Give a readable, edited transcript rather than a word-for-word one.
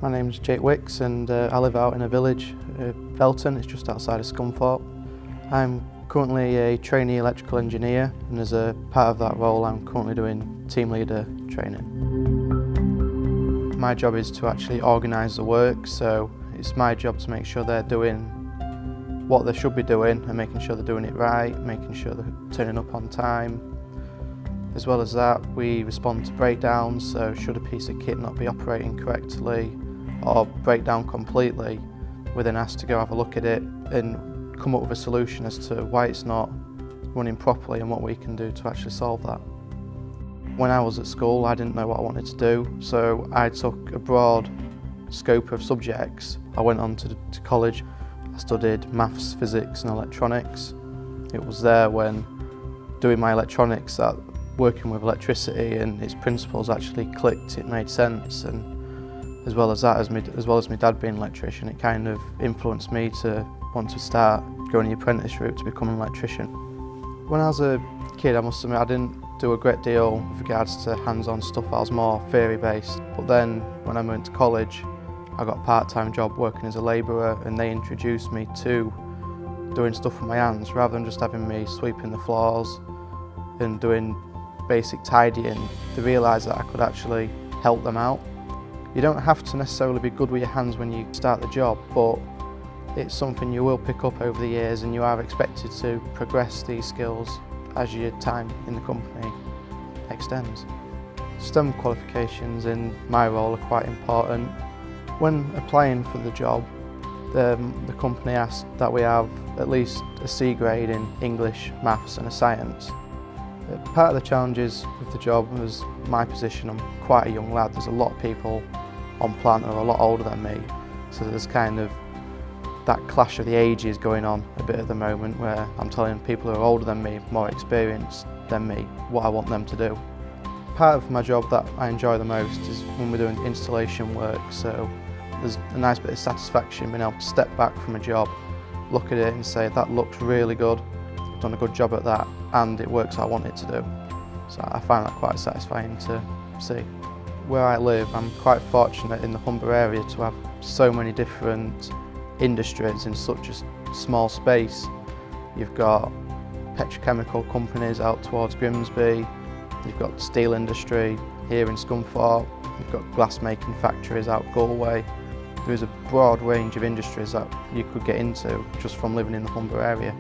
My name's Jake Wicks and I live out in a village, Belton. It's just outside of Scunthorpe. I'm currently a trainee electrical engineer, and as a part of that role I'm currently doing team leader training. My job is to actually organise the work, so it's my job to make sure they're doing what they should be doing and making sure they're doing it right, making sure they're turning up on time. As well as that, we respond to breakdowns, so should a piece of kit not be operating correctly or break down completely, we're then asked to go have a look at it and come up with a solution as to why it's not running properly and what we can do to actually solve that. When I was at school, I didn't know what I wanted to do, so I took a broad scope of subjects. I went on to college. I studied maths, physics and electronics. It was there when doing my electronics that working with electricity and its principles actually clicked, it made sense, and as well as that, as well as my dad being an electrician, it kind of influenced me to want to start going the apprentice route to become an electrician. When I was a kid, I must admit I didn't do a great deal with regards to hands-on stuff. I was more theory-based, but then when I went to college I got a part-time job working as a labourer, and they introduced me to doing stuff with my hands rather than just having me sweeping the floors and doing basic tidying. They realised that I could actually help them out. You don't have to necessarily be good with your hands when you start the job, but it's something you will pick up over the years, and you are expected to progress these skills as your time in the company extends. STEM qualifications in my role are quite important. When applying for the job, the company asks that we have at least a C grade in English, Maths and a Science. Part of the challenges with the job was my position. I'm quite a young lad. There's a lot of people on plant who are a lot older than me, so there's kind of that clash of the ages going on a bit at the moment, where I'm telling people who are older than me, more experienced than me, what I want them to do. Part of my job that I enjoy the most is when we're doing installation work, so there's a nice bit of satisfaction being able to step back from a job, look at it and say that looks really good, I've done a good job at that and it works how I want it to do. So I find that quite satisfying to see. Where I live, I'm quite fortunate in the Humber area to have so many different industries in such a small space. You've got petrochemical companies out towards Grimsby, you've got the steel industry here in Scunthorpe, you've got glass making factories out Galway. There is a broad range of industries that you could get into just from living in the Humber area.